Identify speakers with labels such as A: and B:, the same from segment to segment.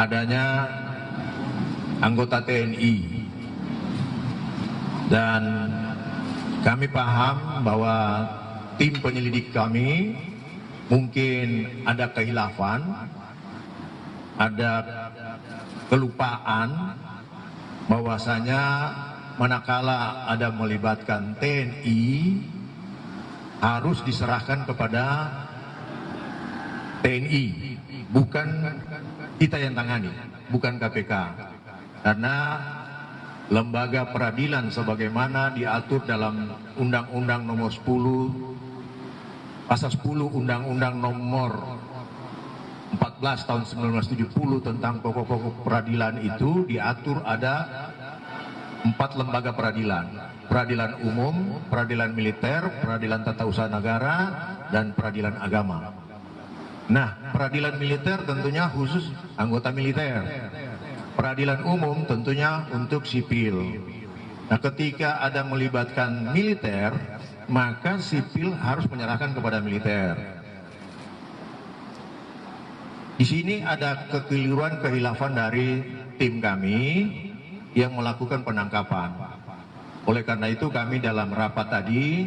A: adanya anggota TNI, dan kami paham bahwa tim penyelidik kami mungkin ada kehilafan, ada kelupaan bahwasanya manakala ada melibatkan TNI harus diserahkan kepada TNI, bukan kita yang tangani, bukan KPK. Karena lembaga peradilan sebagaimana diatur dalam Undang-Undang Nomor 10 Pasal 10 Undang-Undang Nomor 14 tahun 1970 tentang pokok-pokok peradilan itu diatur ada 4 lembaga peradilan: peradilan umum, peradilan militer, peradilan tata usaha negara, dan peradilan agama. Nah, peradilan militer tentunya khusus anggota militer. Peradilan umum tentunya untuk sipil. Nah, ketika ada melibatkan militer, maka sipil harus menyerahkan kepada militer. Di sini ada kekeliruan kehilafan dari tim kami yang melakukan penangkapan. Oleh karena itu kami dalam rapat tadi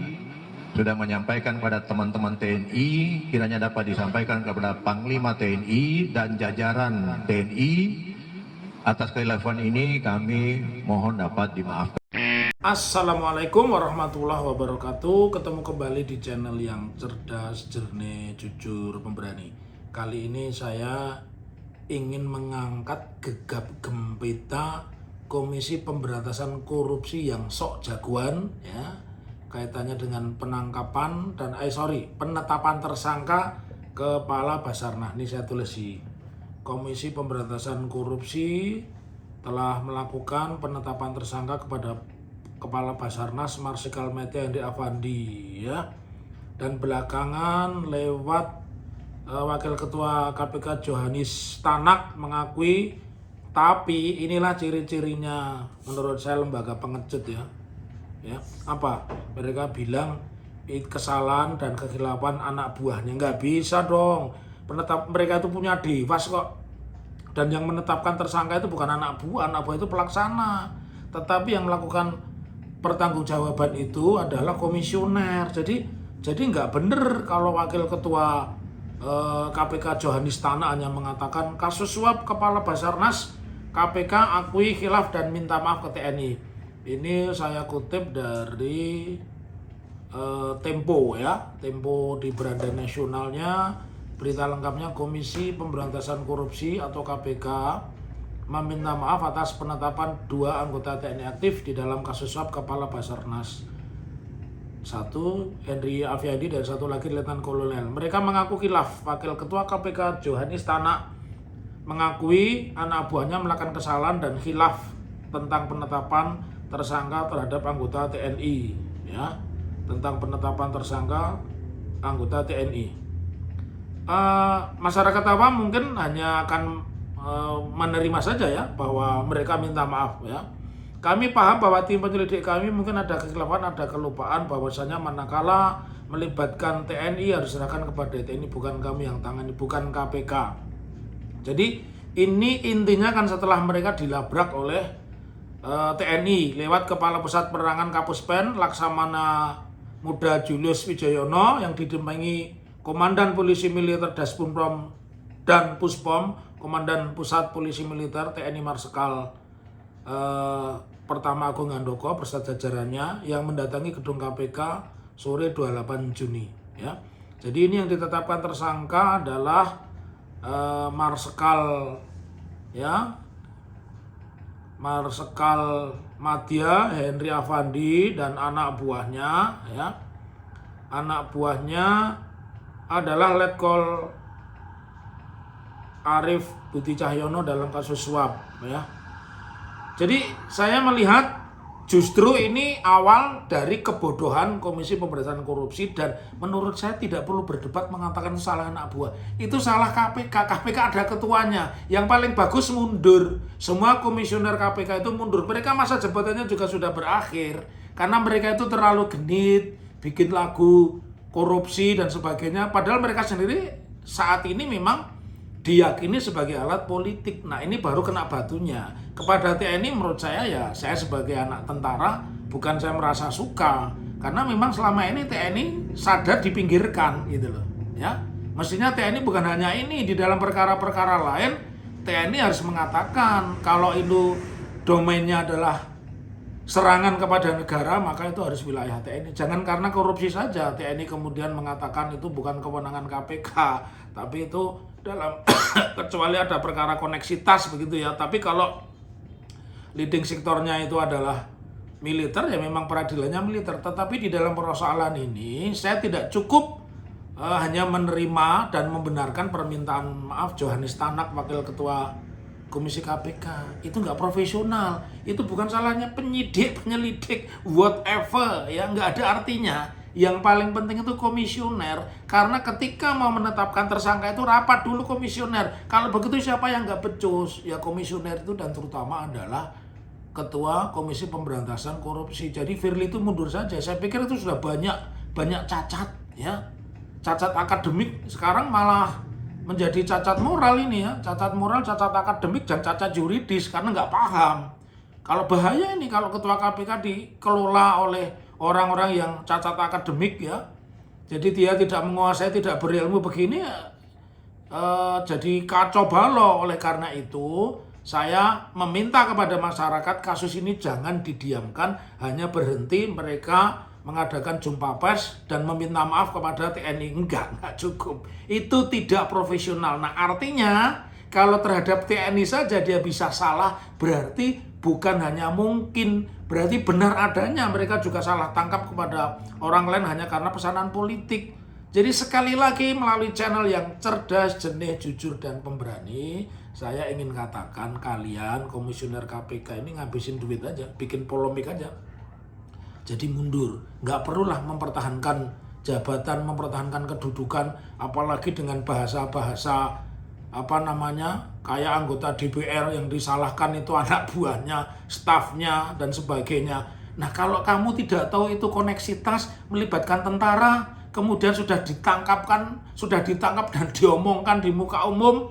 A: sudah menyampaikan pada teman-teman TNI, kiranya dapat disampaikan kepada Panglima TNI dan jajaran TNI. Atas kehilafan ini kami mohon dapat dimaafkan.
B: Assalamualaikum warahmatullahi wabarakatuh. Ketemu kembali di channel yang cerdas, jernih, jujur, pemberani. Kali ini saya ingin mengangkat gegap gempita Komisi Pemberantasan Korupsi yang sok jagoan, ya, kaitannya dengan penangkapan dan penetapan tersangka Kepala Basarnas. Ini saya tulis di Komisi Pemberantasan Korupsi telah melakukan penetapan tersangka kepada Kepala Basarnas Marsikal Mete Henry Afandi, ya. Dan belakangan lewat Wakil Ketua KPK Johanis Tanak mengakui, tapi inilah ciri-cirinya menurut saya lembaga pengecut, ya. Ya, apa? Mereka bilang kesalahan dan kekhilafan anak buahnya. Nggak bisa dong. Mereka itu punya dewas kok. Dan yang menetapkan tersangka itu bukan anak buah itu pelaksana. Tetapi yang melakukan pertanggungjawaban itu adalah komisioner. Jadi nggak benar kalau Wakil Ketua KPK Johanis Tanak hanya mengatakan kasus suap Kepala Basarnas KPK akui khilaf dan minta maaf ke TNI. Ini saya kutip dari Tempo, ya. Tempo di beranda nasionalnya. Berita lengkapnya, Komisi Pemberantasan Korupsi atau KPK meminta maaf atas penetapan 2 anggota TNI aktif di dalam kasus suap Kepala Basarnas. 1 Henry Afandi dan 1 lagi Letnan Kolonel. Mereka mengaku khilaf. Wakil Ketua KPK Johanis Tanak mengakui anak buahnya melakukan kesalahan dan khilaf tentang penetapan tersangka terhadap anggota TNI, ya. Tentang penetapan tersangka anggota TNI. Masyarakat awam mungkin hanya akan menerima saja, ya, bahwa mereka minta maaf, ya. Kami paham bahwa tim penyelidik kami mungkin ada kekhilafan, ada kelupaan bahwasanya manakala melibatkan TNI harus diserahkan kepada TNI, bukan kami yang tangani, bukan KPK. Jadi ini intinya kan setelah mereka dilabrak oleh TNI lewat Kepala Pusat Penerangan Kapuspen Laksamana Muda Julius Wijoyono yang didampingi Komandan Polisi Militer Daspum dan Puspom, Komandan Pusat Polisi Militer TNI Marsikal Pertama Agung Handoko beserta jajarannya yang mendatangi gedung KPK sore 28 Juni, ya. Jadi ini yang ditetapkan tersangka adalah Marsikal, ya, Marsikal Madya Henry Afandi dan anak buahnya, ya. Anak buahnya adalah Letkol Arif Budi Cahyono dalam kasus suap, ya. Jadi saya melihat justru ini awal dari kebodohan Komisi Pemberantasan Korupsi, dan menurut saya tidak perlu berdebat mengatakan salah anak buah. Itu salah KPK. KPK ada ketuanya. Yang paling bagus mundur. Semua komisioner KPK itu mundur. Mereka masa jabatannya juga sudah berakhir. Karena mereka itu terlalu genit, bikin lagu korupsi dan sebagainya. Padahal mereka sendiri saat ini memang diyakini sebagai alat politik. Nah ini baru kena batunya. Kepada TNI menurut saya ya, saya sebagai anak tentara bukan saya merasa suka, karena memang selama ini TNI sadar dipinggirkan gitu loh ya. Mestinya TNI bukan hanya ini, di dalam perkara-perkara lain TNI harus mengatakan kalau itu domainnya adalah serangan kepada negara, maka itu harus wilayah TNI. Jangan karena korupsi saja TNI kemudian mengatakan itu bukan kewenangan KPK, tapi itu dalam kecuali ada perkara koneksitas begitu ya. Tapi kalau leading sektornya itu adalah militer, ya memang peradilannya militer. Tetapi di dalam persoalan ini saya tidak cukup hanya menerima dan membenarkan permintaan maaf Johanis Tanak, Wakil Ketua Komisi KPK. Itu nggak profesional. Itu bukan salahnya penyidik, penyelidik, whatever ya, nggak ada artinya. Yang paling penting itu komisioner, karena ketika mau menetapkan tersangka itu rapat dulu komisioner. Kalau begitu siapa yang nggak becus? Ya komisioner itu, dan terutama adalah Ketua Komisi Pemberantasan Korupsi. Jadi Firly itu mundur saja. Saya pikir itu sudah banyak cacat ya. Cacat akademik, sekarang malah menjadi cacat moral ini ya. Cacat moral, cacat akademik, dan cacat juridis karena nggak paham. Kalau bahaya ini kalau Ketua KPK dikelola oleh orang-orang yang cacat akademik ya. Jadi dia tidak menguasai, tidak berilmu begini ya, jadi kacau balau. Oleh karena itu saya meminta kepada masyarakat kasus ini jangan didiamkan, hanya berhenti mereka mengadakan jumpa pers dan meminta maaf kepada TNI. Enggak cukup. Itu tidak profesional. Nah artinya kalau terhadap TNI saja dia bisa salah, berarti bukan hanya mungkin, berarti benar adanya mereka juga salah tangkap kepada orang lain hanya karena pesanan politik. Jadi sekali lagi melalui channel yang cerdas, jernih, jujur, dan pemberani, saya ingin katakan kalian komisioner KPK ini ngabisin duit aja, bikin polemik aja. Jadi mundur, nggak perlulah mempertahankan jabatan, mempertahankan kedudukan, apalagi dengan bahasa-bahasa kayak anggota DPR yang disalahkan itu anak buahnya, stafnya, dan sebagainya. Nah kalau kamu tidak tahu itu koneksitas melibatkan tentara, kemudian sudah ditangkap dan diomongkan di muka umum,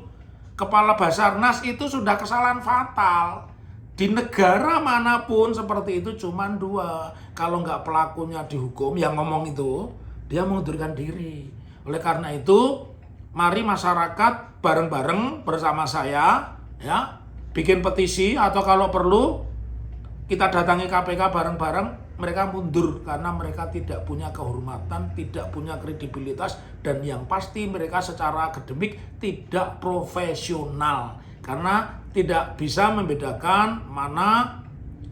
B: Kepala Basarnas itu sudah kesalahan fatal. Di negara manapun seperti itu cuma dua. Kalau nggak pelakunya dihukum, yang ngomong itu dia mengundurkan diri. Oleh karena itu, mari masyarakat bareng-bareng bersama saya ya, bikin petisi atau kalau perlu kita datangi KPK bareng-bareng, mereka mundur karena mereka tidak punya kehormatan, tidak punya kredibilitas, dan yang pasti mereka secara akademik tidak profesional. Karena tidak bisa membedakan mana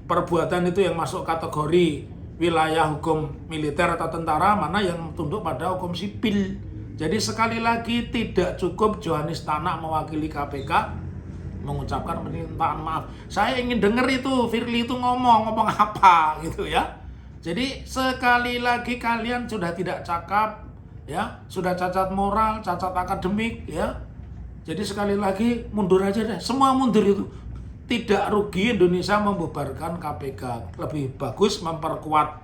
B: perbuatan itu yang masuk kategori wilayah hukum militer atau tentara, mana yang tunduk pada hukum sipil. Jadi sekali lagi tidak cukup Johanis Tanak mewakili KPK mengucapkan permintaan maaf. Saya ingin dengar itu Firly itu ngomong apa gitu ya. Jadi sekali lagi kalian sudah tidak cakap ya, sudah cacat moral, cacat akademik ya. Jadi sekali lagi mundur aja deh, semua mundur itu. Tidak rugi Indonesia membubarkan KPK. Lebih bagus memperkuat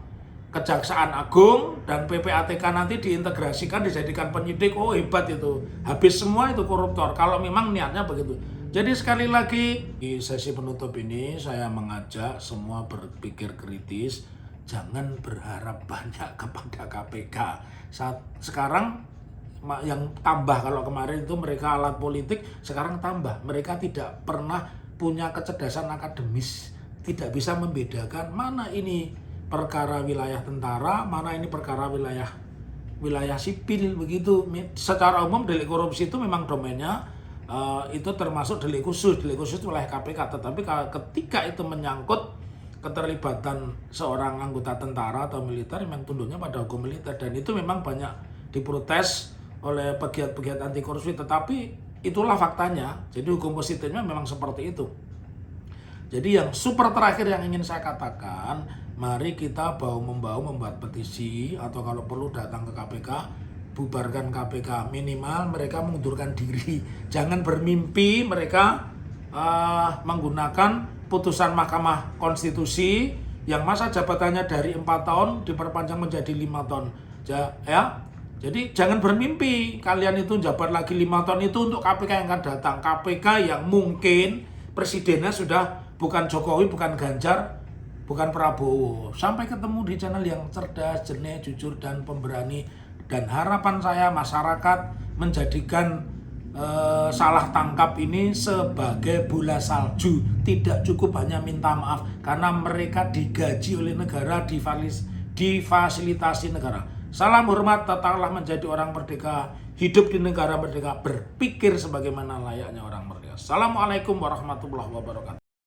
B: Kejaksaan Agung dan PPATK nanti diintegrasikan, dijadikan penyidik. Oh hebat itu, habis semua itu koruptor kalau memang niatnya begitu. Jadi sekali lagi di sesi penutup ini saya mengajak semua berpikir kritis, jangan berharap banyak kepada KPK. Sekarang yang tambah, kalau kemarin itu mereka alat politik, sekarang tambah mereka tidak pernah punya kecerdasan akademis, tidak bisa membedakan mana ini perkara wilayah tentara, mana ini perkara wilayah sipil begitu. Secara umum delik korupsi itu memang domainnya itu termasuk delik khusus wilayah KPK, tetapi ketika itu menyangkut keterlibatan seorang anggota tentara atau militer, memang tunduknya pada hukum militer, dan itu memang banyak diprotes oleh pegiat-pegiat anti korupsi, tetapi itulah faktanya. Jadi hukum positifnya memang seperti itu. Jadi yang super terakhir yang ingin saya katakan, mari kita membuat petisi atau kalau perlu datang ke KPK, bubarkan KPK, minimal mereka mengundurkan diri. Jangan bermimpi mereka menggunakan putusan Mahkamah Konstitusi yang masa jabatannya dari 4 tahun diperpanjang menjadi 5 tahun. Ya, Jadi jangan bermimpi kalian itu jabat lagi 5 tahun itu untuk KPK yang akan datang. KPK yang mungkin presidennya sudah bukan Jokowi, bukan Ganjar, bukan Prabowo. Sampai ketemu di channel yang cerdas, jernih, jujur, dan pemberani. Dan harapan saya masyarakat menjadikan salah tangkap ini sebagai bola salju. Tidak cukup hanya minta maaf karena mereka digaji oleh negara, difasilitasi negara. Salam hormat, tetaplah menjadi orang merdeka, hidup di negara merdeka, berpikir sebagaimana layaknya orang merdeka. Assalamualaikum warahmatullahi wabarakatuh.